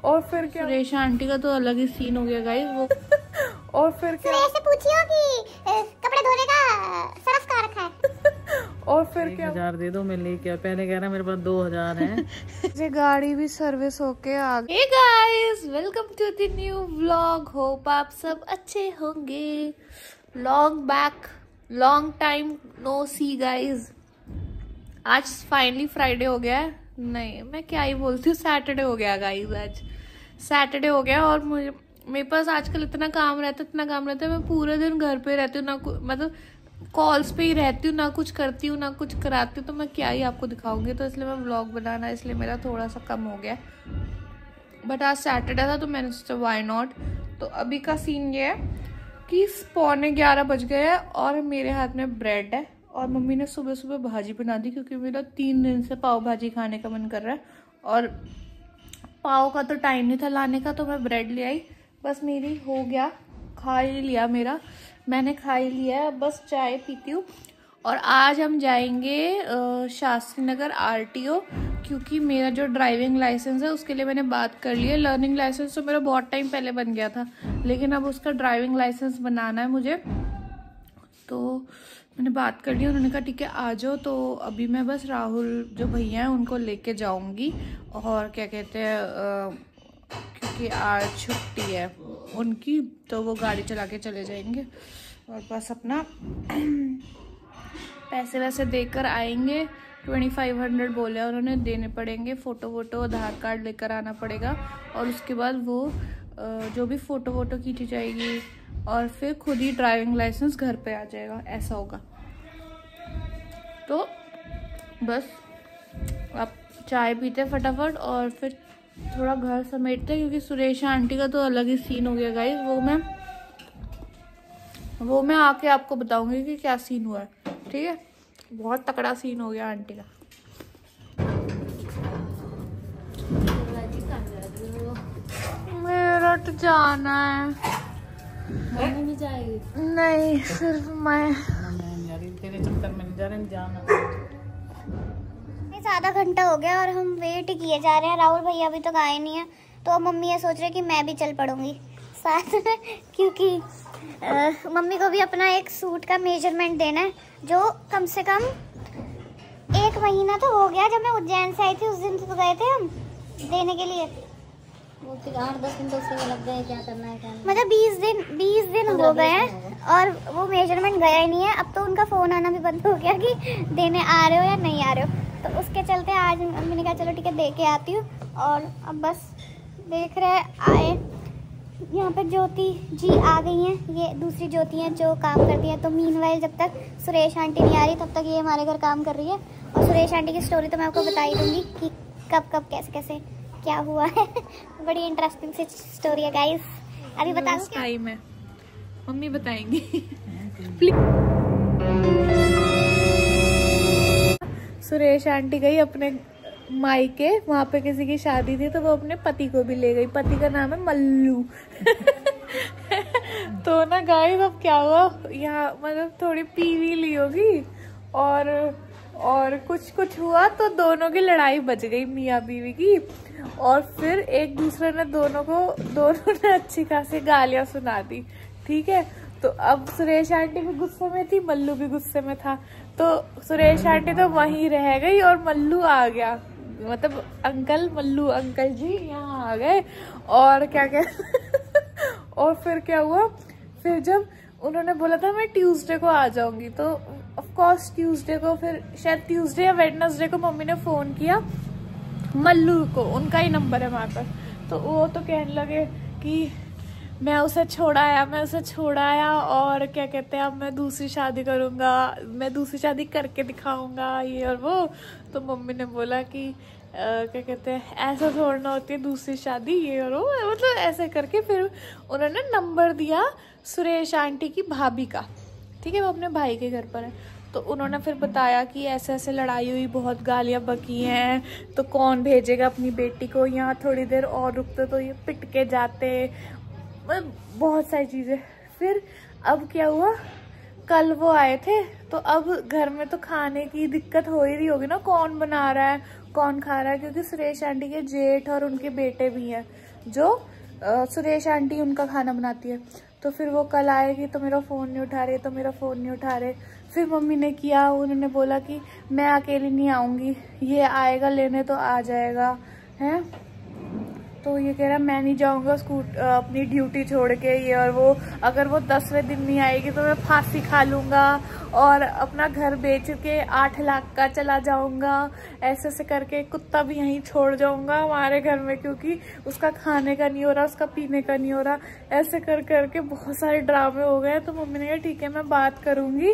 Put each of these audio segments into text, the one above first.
और फिर क्या, सुरेश आंटी का तो अलग ही सीन हो गया गाइस वो। और फिर क्या, सुरेश से पूछियो कि कपड़े धोने का सरफ कहाँ रखा है। और फिर क्या, 1000 दे दो मैं लेके, पहले कह रहा मेरे पास 2000 है। ये गाड़ी भी सर्विस होके आ गई। Hey guys, welcome to the new vlog. Hope आप सब अच्छे होंगे। Long time no see guys. आज फाइनली फ्राइडे हो गया है, नहीं मैं क्या ही बोलती हूँ, सैटरडे हो गया गाइस। आज सैटरडे हो गया और मेरे पास आजकल इतना काम रहता है, मैं पूरे दिन घर पे रहती हूँ, ना मतलब कॉल्स पे ही रहती हूँ, ना कुछ करती हूँ ना कुछ कराती हूँ, तो मैं क्या ही आपको दिखाऊंगी। तो इसलिए मैं व्लॉग बनाना इसलिए मेरा थोड़ा सा कम हो गया। बट आज सैटरडे था तो मैंने सोचा व्हाई नॉट। तो अभी का सीन ये है कि 11:15 बज गए हैं और मेरे हाथ में ब्रेड है और मम्मी ने सुबह सुबह भाजी बना दी, क्योंकि मेरा 3 दिन से पाव भाजी खाने का मन कर रहा है और पाव का तो टाइम नहीं था लाने का, तो मैं ब्रेड ले आई। बस मेरी हो गया, खा ही लिया, मैंने खा ही लिया है, बस चाय पीती हूँ। और आज हम जाएंगे शास्त्री नगर RTO, क्योंकि मेरा जो ड्राइविंग लाइसेंस है उसके लिए मैंने बात कर ली है। लर्निंग लाइसेंस तो मेरा बहुत टाइम पहले बन गया था, लेकिन अब उसका ड्राइविंग लाइसेंस बनाना है मुझे, तो मैंने बात कर ली। उन्होंने कहा ठीक है आ जाओ। तो अभी मैं बस राहुल जो भैया हैं उनको लेके जाऊंगी और क्या कहते हैं, क्योंकि आज छुट्टी है उनकी, तो वो गाड़ी चला के चले जाएंगे और बस अपना पैसे वैसे देकर आएंगे। 2500 बोले उन्होंने, देने पड़ेंगे। फोटो आधार कार्ड लेकर आना पड़ेगा और उसके बाद वो जो भी फोटो खींची जाएगी और फिर खुद ही ड्राइविंग लाइसेंस घर पे आ जाएगा, ऐसा होगा। तो बस अब चाय पीते फटाफट और फिर थोड़ा घर समेटते, क्योंकि सुरेश आंटी का तो अलग ही सीन हो गया गाइस। वो मैं आके आपको बताऊंगी कि क्या सीन हुआ है, ठीक है। बहुत तकड़ा सीन हो गया आंटी का। मेरा तो जाना है। मम्मी भी जाएगी? नहीं, सिर्फ मैं। तेरे चक्कर में जाना। आधा घंटा हो गया और हम वेट किए जा रहे हैं। राहुल भैया अभी तक आए नहीं है, तो अब मम्मी ये सोच रहे कि मैं भी चल पड़ूंगी साथ में, क्योंकि मम्मी को भी अपना एक सूट का मेजरमेंट देना है, जो कम से कम 1 महीना तो हो गया। जब मैं उज्जैन से आई थी उस दिन तो गए थे हम देने के लिए। वो 8-10 दिन तो उसमें लग गए, क्या करना है क्या नहीं। मतलब 20 दिन हो गए हैं और वो मेजरमेंट गया ही नहीं है। अब तो उनका फोन आना भी बंद हो गया कि देने आ रहे हो या नहीं आ रहे हो। तो उसके चलते आज मैंने कहा चलो ठीक है दे के आती हूँ। और अब बस देख रहे आए, यहाँ पर ज्योति जी आ गई हैं, ये दूसरी ज्योति हैं जो काम करती है। तो मीनवाइल जब तक सुरेश आंटी नहीं आ रही तब तक ये हमारे घर काम कर रही है। और सुरेश आंटी की स्टोरी तो मैं आपको बता ही दूंगी कि कब कैसे क्या हुआ है। बड़ी इंटरेस्टिंग सी स्टोरी है गाइस। अभी बता दूं क्या? टाइम है, मम्मी बताएंगी। सुरेश आंटी गई अपने मायके, वहां पे किसी की शादी थी, तो वो अपने पति को भी ले गई। पति का नाम है मल्लू। तो ना गाइस अब क्या हुआ, यहाँ मतलब थोड़ी पीवी ली होगी और कुछ हुआ, तो दोनों की लड़ाई बच गई मियाँ बीवी की। और फिर एक दूसरे ने दोनों ने अच्छी खासी गालियां सुना दी, ठीक है। तो अब सुरेश आंटी भी गुस्से में थी, मल्लू भी गुस्से में था, तो सुरेश आंटी तो वहीं रह गई और मल्लू आ गया, मतलब मल्लू अंकल जी यहाँ आ गए। और और फिर क्या हुआ, फिर जब उन्होंने बोला था मैं ट्यूसडे को आ जाऊंगी, तो ऑफ कोर्स ट्यूसडे को, फिर शायद ट्यूसडे या वेडनेसडे को मम्मी ने फोन किया मल्लू को, उनका ही नंबर है वहां पर। तो वो तो कहने लगे कि मैं उसे छोड़ आया और क्या कहते हैं अब मैं दूसरी शादी करूंगा, मैं दूसरी शादी करके दिखाऊंगा, ये और वो। तो मम्मी ने बोला कि क्या कहते हैं ऐसा छोड़ना होती है दूसरी शादी, ये और वो, मतलब ऐसे करके फिर उन्होंने नंबर दिया सुरेश आंटी की भाभी का, ठीक है, वो अपने भाई के घर पर है। तो उन्होंने फिर बताया कि ऐसे लड़ाई हुई, बहुत गालियां बकी हैं, तो कौन भेजेगा अपनी बेटी को, यहाँ थोड़ी देर और रुकते तो ये पिट के जाते, बहुत सारी चीज़ें। फिर अब क्या हुआ, कल वो आए थे, तो अब घर में तो खाने की दिक्कत हो ही रही होगी ना, कौन बना रहा है कौन खा रहा है, क्योंकि सुरेश आंटी के जेठ और उनके बेटे भी हैं। जो सुरेश आंटी उनका खाना बनाती है। तो फिर वो कल आएगी तो मेरा फ़ोन नहीं उठा रहे, तो मेरा फ़ोन नहीं उठा रहे। फिर मम्मी ने किया, उन्होंने बोला कि मैं अकेली नहीं आऊँगी, ये आएगा लेने तो आ जाएगा है। तो ये कह रहा मैं नहीं जाऊँगा अपनी ड्यूटी छोड़ के, ये और वो। अगर वो 10वें दिन नहीं आएगी तो मैं फांसी खा लूँगा और अपना घर बेच के 8 लाख का चला जाऊँगा। ऐसे ऐसे करके कुत्ता भी यहीं छोड़ जाऊँगा हमारे घर में, क्योंकि उसका खाने का नहीं हो रहा, उसका पीने का नहीं हो रहा। ऐसे कर करके बहुत सारे ड्रामे हो गए। तो मम्मी ने कहा ठीक है मैं बात करूँगी,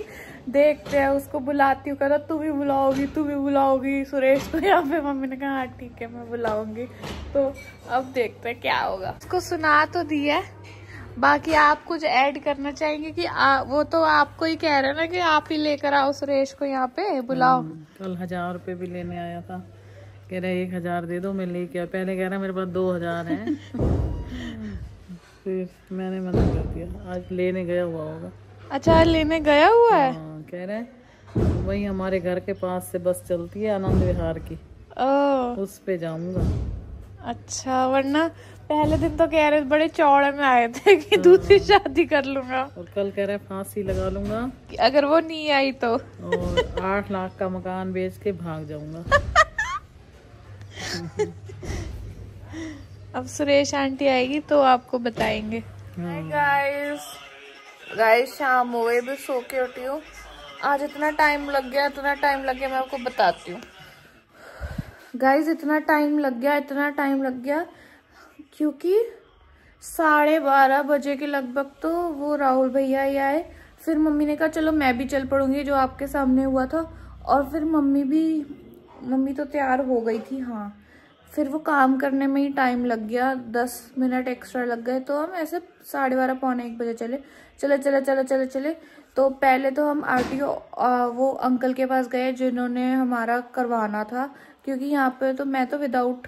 देखते हैं, उसको बुलाती हूँ। कहता तू भी बुलाओगी सुरेश को यहाँ पे। मम्मी ने कहा हाँ ठीक है मैं बुलाऊंगी। तो अब देखते हैं क्या होगा। उसको सुना तो दिया, बाकी आप कुछ ऐड करना चाहेंगे कि वो तो आपको ही कह रहे ना कि आप ही लेकर आओ सुरेश को यहाँ पे बुलाओ। कल 1000 रुपये भी लेने आया था, कह रहे 1000 दे दो मैं लेके आया। पहले कह रहा मेरे पास 2000 है। फिर मैंने मना कर दिया, आज लेने गया हुआ होगा। अच्छा लेने गया हुआ है? हाँ, कह रहे वही हमारे घर के पास से बस चलती है आनंद विहार की, उस पे जाऊंगा। अच्छा, वरना पहले दिन तो कह रहे बड़े चौड़े में आए थे कि दूसरी शादी कर लूंगा, और कल कह रहे फांसी लगा लूंगा अगर वो नहीं आई तो, और 8 लाख का मकान बेच के भाग जाऊंगा। अब सुरेश आंटी आएगी तो आपको बताएंगे। गाइस शाम हो गई, भी सो के उठी हूँ। आज इतना टाइम लग गया मैं आपको बताती हूँ। गाइस इतना टाइम लग गया क्योंकि 12:30 बजे के लगभग तो वो राहुल भैया ही आए। फिर मम्मी ने कहा चलो मैं भी चल पड़ूंगी, जो आपके सामने हुआ था। और फिर मम्मी तो तैयार हो गई थी। हाँ, फिर वो काम करने में ही टाइम लग गया, 10 मिनट एक्स्ट्रा लग गए। तो हम ऐसे 12:30 पौने 1 बजे चले। तो पहले तो हम RTO वो अंकल के पास गए जिन्होंने हमारा करवाना था, क्योंकि यहाँ पे तो मैं तो विदाउट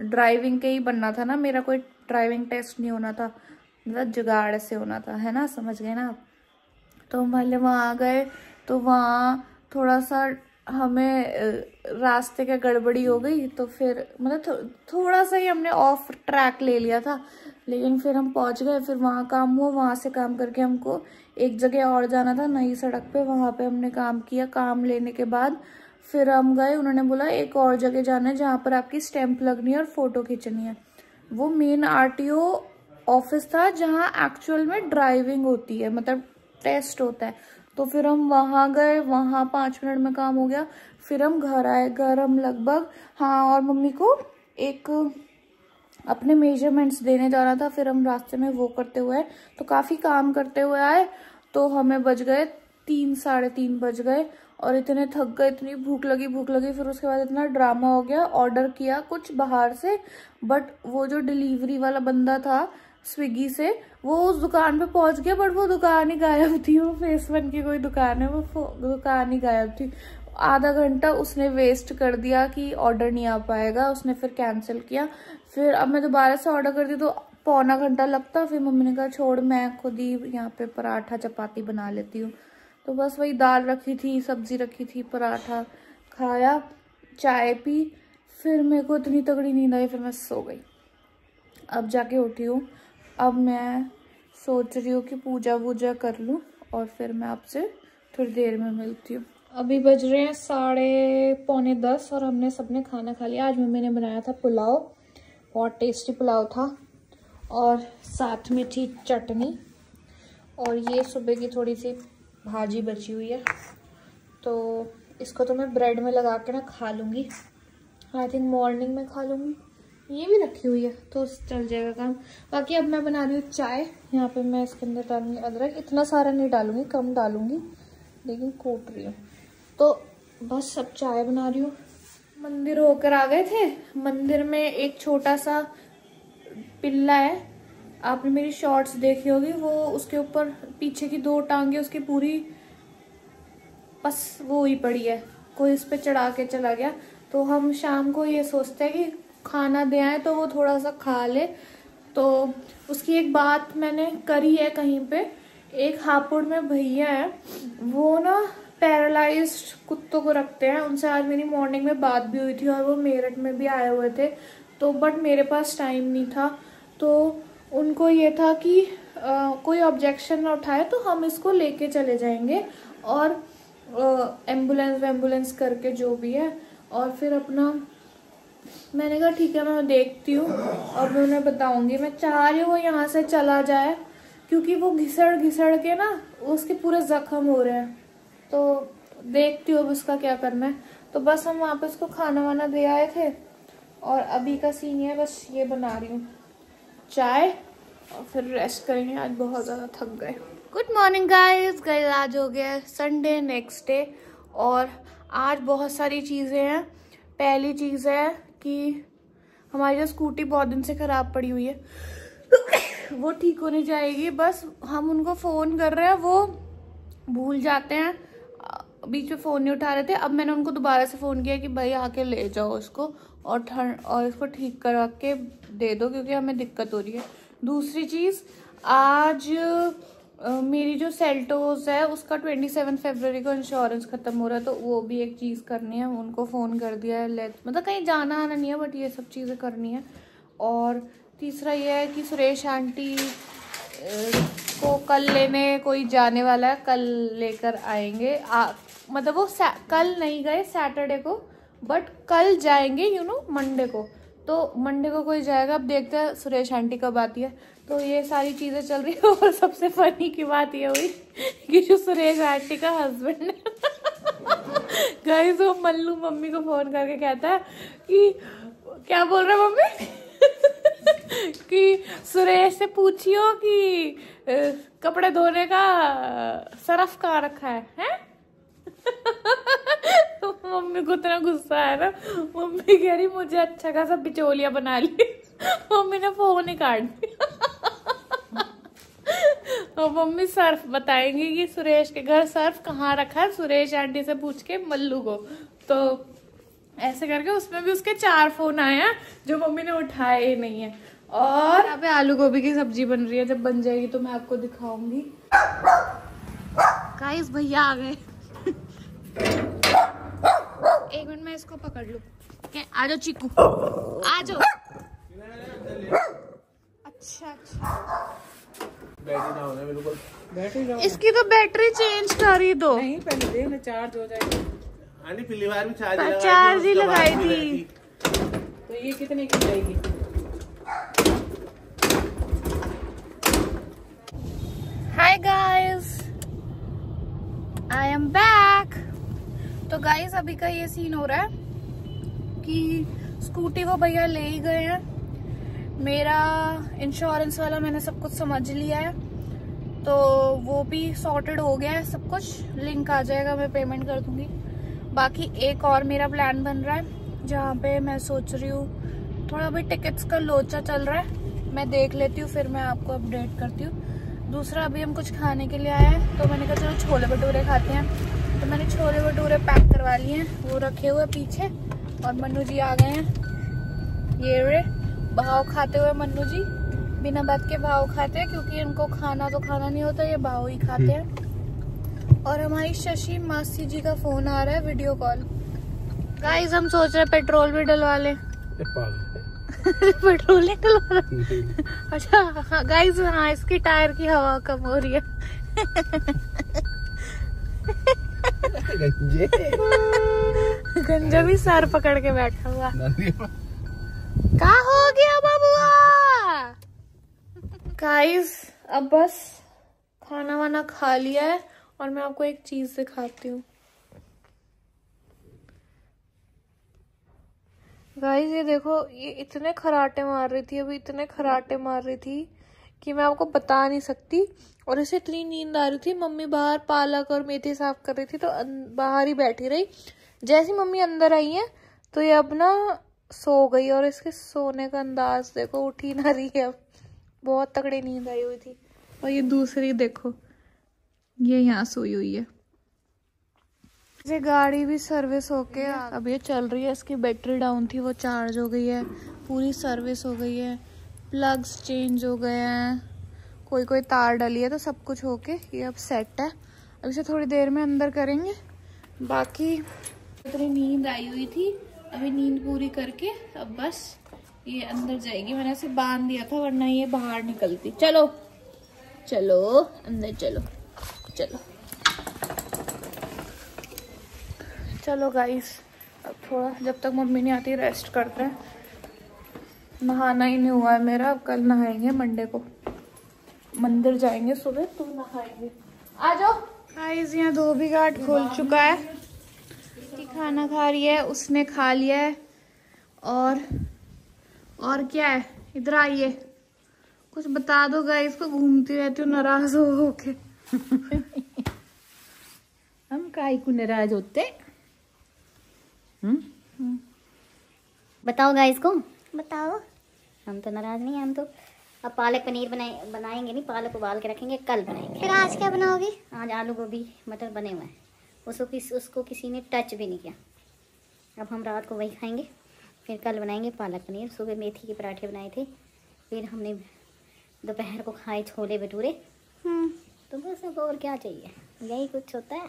ड्राइविंग के ही बनना था ना, मेरा कोई ड्राइविंग टेस्ट नहीं होना था, मतलब जुगाड़ से होना था, है ना, समझ गए ना आप। तो हम पहले वहाँ गए, तो वहाँ थोड़ा सा हमें रास्ते का गड़बड़ी हो गई। तो फिर मतलब थोड़ा सा ही हमने ऑफ ट्रैक ले लिया था, लेकिन फिर हम पहुंच गए। फिर वहाँ काम हुआ, वहाँ से काम करके हमको एक जगह और जाना था नई सड़क पे, वहाँ पे हमने काम किया। काम लेने के बाद फिर हम गए, उन्होंने बोला एक और जगह जाना है जहाँ पर आपकी स्टैंप लगनी है और फोटो खींचनी है। वो मेन RTO ऑफिस था जहाँ एक्चुअल में ड्राइविंग होती है, मतलब टेस्ट होता है। तो फिर हम वहाँ गए, वहाँ 5 मिनट में काम हो गया। फिर हम घर आए, घर हम लगभग, हाँ, और मम्मी को एक अपने मेजरमेंट्स देने जाना था। फिर हम रास्ते में वो करते हुए, तो काफ़ी काम करते हुए आए, तो हमें बज गए 3 साढ़े 3 बज गए। और इतने थक गए, इतनी भूख लगी। फिर उसके बाद इतना ड्रामा हो गया, ऑर्डर किया कुछ बाहर से, बट वो जो डिलीवरी वाला बंदा था स्विगी से, वो उस दुकान पे पहुंच गया, बट वो दुकान ही गायब थी। वो फेस 1 की कोई दुकान है, वो दुकान ही गायब थी। आधा घंटा उसने वेस्ट कर दिया कि ऑर्डर नहीं आ पाएगा, उसने फिर कैंसिल किया। फिर अब मैं दोबारा से ऑर्डर करती तो पौना घंटा लगता। फिर मम्मी ने कहा छोड़, मैं खुद ही यहाँ पे पराठा चपाती बना लेती हूँ। तो बस वही दाल रखी थी, सब्जी रखी थी, पराठा खाया, चाय पी। फिर मेरे को इतनी तगड़ी नींद आई, फिर मैं सो गई। अब जाके उठी हूँ। अब मैं सोच रही हूँ कि पूजा वूजा कर लूँ और फिर मैं आपसे थोड़ी देर में मिलती हूँ। अभी बज रहे हैं 9:45 और हमने सबने खाना खा लिया। आज मम्मी ने बनाया था पुलाव, बहुत टेस्टी पुलाव था, और साथ में थी चटनी, और ये सुबह की थोड़ी सी भाजी बची हुई है। तो इसको तो मैं ब्रेड में लगा के ना खा लूँगी, आई थिंक मॉर्निंग में खा लूँगी। ये भी रखी हुई है तो चल जाएगा काम। बाकी अब मैं बना रही हूँ चाय। यहाँ पे मैं इसके अंदर डालूंगी अदरक, इतना सारा नहीं डालूंगी, कम डालूंगी, लेकिन कूट रही हूँ। तो बस अब चाय बना रही हूँ। मंदिर होकर आ गए थे। मंदिर में एक छोटा सा पिल्ला है, आपने मेरी शॉर्ट्स देखी होगी, वो उसके ऊपर पीछे की 2 टांगे उसकी पूरी बस वो ही पड़ी है, कोई इस पे चढ़ा के चला गया। तो हम शाम को ये सोचते हैं कि खाना दे आए तो वो थोड़ा सा खा ले। तो उसकी एक बात मैंने करी है कहीं पे, एक हापुड़ में भैया है, वो ना पैरालाइज्ड कुत्तों को रखते हैं, उनसे आज मेरी मॉर्निंग में बात भी हुई थी और वो मेरठ में भी आए हुए थे। तो बट मेरे पास टाइम नहीं था, तो उनको ये था कि कोई ऑब्जेक्शन ना उठाए तो हम इसको लेके चले जाएंगे और एम्बुलेंस करके जो भी है, और फिर अपना मैंने कहा ठीक है मैं देखती हूँ और मैं उन्हें बताऊंगी। मैं चाह रही हूँ वो यहाँ से चला जाए क्योंकि वो घिसड़ के ना उसके पूरे जख्म हो रहे हैं, तो देखती हूँ अब उसका क्या करना है। तो बस हम वहाँ पे उसको खाना वाना दे आए थे और अभी का सीन है बस ये बना रही हूँ चाय और फिर रेस्ट करेंगे, आज बहुत ज़्यादा थक गए। गुड मॉर्निंग गाइस, आज हो गया संडे, नेक्स्ट डे, और आज बहुत सारी चीज़ें हैं। पहली चीज़ है कि हमारी जो स्कूटी बहुत दिन से ख़राब पड़ी हुई है वो ठीक होने जाएगी, बस हम उनको फ़ोन कर रहे हैं, वो भूल जाते हैं, बीच में फ़ोन नहीं उठा रहे थे। अब मैंने उनको दोबारा से फ़ोन किया कि भाई आके ले जाओ इसको और इसको ठीक करा के दे दो क्योंकि हमें दिक्कत हो रही है। दूसरी चीज़, आज मेरी जो सेल्टोस है उसका 27 फरवरी को इंश्योरेंस ख़त्म हो रहा है, तो वो भी एक चीज़ करनी है। उनको फ़ोन कर दिया है, मतलब कहीं जाना आना नहीं है बट ये सब चीज़ें करनी है। और तीसरा ये है कि सुरेश आंटी को कल लेने कोई जाने वाला है, कल लेकर आएंगे। मतलब वो कल नहीं गए सैटरडे को, बट कल जाएंगे मंडे को, तो मंडे को कोई जाएगा। अब देखते हैं सुरेश आंटी कब आती है। तो ये सारी चीज़ें चल रही है। और सबसे फनी की बात ये हुई कि जो सुरेश आंटी का हस्बैंड है गाइस, वो मल्लू मम्मी को फ़ोन करके कहता है कि क्या बोल रहा है मम्मी कि सुरेश से पूछियो कि कपड़े धोने का सरफ कहाँ रखा है? तो मम्मी को इतना गुस्सा आया ना, मम्मी कह रही मुझे अच्छा खासा बिचौलिया बना ली। मम्मी ने फोन ही काट दिया। तो मम्मी सर्फ बताएंगी कि सुरेश के घर सर्फ कहाँ रखा है, सुरेश आंटी से पूछ के मल्लू को। तो ऐसे करके उसमें भी उसके 4 फोन आए हैं जो मम्मी ने उठाए ही नहीं है। और यहाँ पे आलू गोभी की सब्जी बन रही है, जब बन जाएगी तो मैं आपको दिखाऊंगी। गाइस भैया आ गए। एक मिनट मैं इसको पकड़ लूं। आ जाओ चीकू, आ जाओ। अच्छा बिल्कुल। इसकी तो बैटरी चेंज करी दो। नहीं पहले दे ना, चार्ज हो जाएगी। पिछली बार भी चार्ज ही लगाई थी। तो ये कितने की जाएगी? Hi guys, I am back. तो गाइस अभी का ये सीन हो रहा है कि स्कूटी को भैया ले ही गए हैं। मेरा इंश्योरेंस वाला मैंने सब कुछ समझ लिया है, तो वो भी सॉर्टेड हो गया है सब कुछ। लिंक आ जाएगा, मैं पेमेंट कर दूंगी। बाकी एक और मेरा प्लान बन रहा है जहाँ पे मैं सोच रही हूँ, थोड़ा भी टिकट्स का लोचा चल रहा है, मैं देख लेती हूँ फिर मैं आपको अपडेट करती हूँ। दूसरा, अभी हम कुछ खाने के लिए आए हैं तो मैंने कहा चलो छोले भटूरे खाते हैं, तो मैंने छोले भटूरे पैक करवा लिए हैं, वो रखे हुए पीछे। और मन्नू जी आ गए हैं, ये रे भाव खाते हुए। मन्नू जी बिना बात के भाव खाते हैं क्योंकि इनको खाना तो खाना नहीं होता, ये भाव ही खाते हैं। और हमारी शशि मासी जी का फोन आ रहा है, वीडियो कॉल। गाइस हम सोच रहे हैं पेट्रोल भी डलवा लें। पेट्रोल नहीं डलवा रहा? अच्छा गाइस, हाँ इसकी टायर की हवा कम हो रही है। गंजा भी सर पकड़ के बैठा हुआ। क्या हो गया बाबुआ? गाइस अब बस खाना वाना खा लिया है और मैं आपको एक चीज दिखाती हूँ। गाइस ये देखो, ये इतने खराटे मार रही थी, अभी इतने खराटे मार रही थी कि मैं आपको बता नहीं सकती। और इसे इतनी नींद आ रही थी, मम्मी बाहर पालक और मेथी साफ कर रही थी तो बाहर ही बैठी रही। जैसी मम्मी अंदर आई है तो ये अब ना सो गई, और इसके सोने का अंदाज देखो, उठ ही ना रही है अब, बहुत तगड़ी नींद आई हुई थी। और ये दूसरी देखो, ये यहाँ सोई हुई है। ये गाड़ी भी सर्विस होके अब ये चल रही है। इसकी बैटरी डाउन थी, वो चार्ज हो गई है, पूरी सर्विस हो गई है, प्लग्स चेंज हो गए हैं, कोई तार डली है, तो सब कुछ होके ये अब सेट है। अब इसे थोड़ी देर में अंदर करेंगे। बाकी इतनी नींद आई हुई थी, अभी नींद पूरी करके अब बस ये अंदर जाएगी, मैंने इसे बांध दिया था वरना ये बाहर निकलती। चलो चलो अंदर चलो चलो चलो गाइस, अब थोड़ा जब तक मम्मी नहीं आती रेस्ट करते हैं। नहाना ही नहीं हुआ है मेरा, अब कल नहाएंगे, मंडे को मंदिर जाएंगे सुबह तो नहाएंगे। आ जाओ गाइस, यहाँ धोबी घाट खुल चुका है, खाना खा रही है, उसने खा लिया है। और क्या है, इधर आइए, कुछ बता दो गाइस को, घूमती रहती हूँ नाराज हो के। हम काहे को नाराज होते? बताओ गाइस को। बताओ। हम तो नाराज नहीं है, हम तो अब पालक पनीर बनाएंगे नहीं, पालक उबाल के रखेंगे, कल बनाएंगे। फिर आज क्या बनाओगी? आज आलू गोभी मटर बने हुए हैं, उसको किसी ने टच भी नहीं किया। अब हम रात को वही खाएंगे, फिर कल बनाएंगे पालक पनीर। सुबह मेथी के पराठे बनाए थे, फिर हमने दोपहर को खाए छोले भटूरे। तो बस अब और क्या चाहिए, यही कुछ होता है।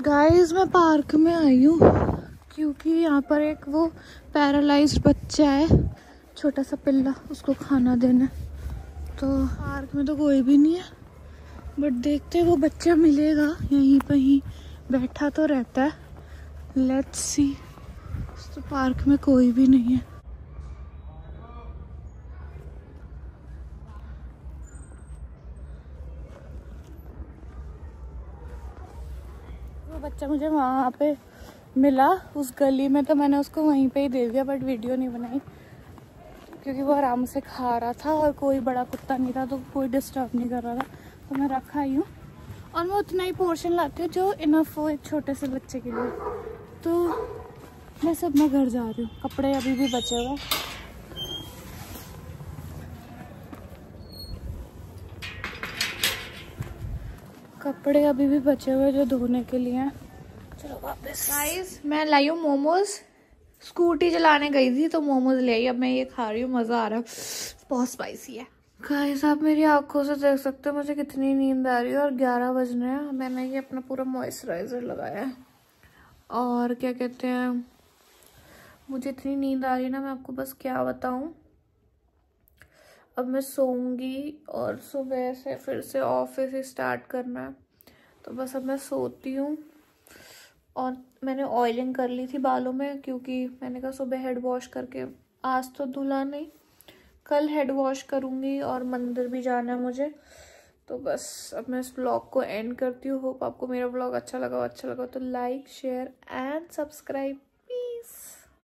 गाइस मैं पार्क में आई हूँ क्योंकि यहाँ पर एक वो पैरालाइज्ड बच्चा है, छोटा सा पिल्ला, उसको खाना देना। तो पार्क में तो कोई भी नहीं है, बट देखते वो बच्चा मिलेगा, यहीं पर ही बैठा तो रहता है। Let's see. तो पार्क में कोई भी नहीं है। वो बच्चा मुझे वहाँ पे मिला उस गली में, तो मैंने उसको वहीं पे ही दे दिया, बट वीडियो नहीं बनाई क्योंकि वो आराम से खा रहा था और कोई बड़ा कुत्ता नहीं था, तो कोई डिस्टर्ब नहीं कर रहा था, तो मैं रखा ही हूँ। और मैं उतना ही पोर्शन लाती हूँ जो इनफ हो एक छोटे से बच्चे के लिए। तो मैं सब मैं घर जा रही हूँ, कपड़े अभी भी बचे हुए। कपड़े अभी भी बचे हुए जो धोने के लिए हैं। चलो वापस। गाइस मैं लाई हूँ मोमोज, स्कूटी चलाने गई थी तो मोमोज ले आई, अब मैं ये खा रही हूँ, मजा आ रहा है, बहुत स्पाइसी है। गाइस आप मेरी आंखों से देख सकते हो मुझे कितनी नींद आ रही है, और 11 बज रहे हैं। मैंने ये अपना पूरा मॉइस्चराइजर लगाया है, और क्या कहते हैं, मुझे इतनी नींद आ रही है ना, मैं आपको बस क्या बताऊं। अब मैं सोऊंगी और सुबह से फिर से ऑफिस स्टार्ट करना है, तो बस अब मैं सोती हूँ। और मैंने ऑयलिंग कर ली थी बालों में, क्योंकि मैंने कहा सुबह हेड वॉश करके, आज तो धुला नहीं, कल हेड वॉश करूँगी और मंदिर भी जाना है मुझे। तो बस अब मैं इस ब्लॉग को एंड करती हूँ। होप आपको मेरा ब्लॉग अच्छा लगा तो लाइक शेयर एंड सब्सक्राइब।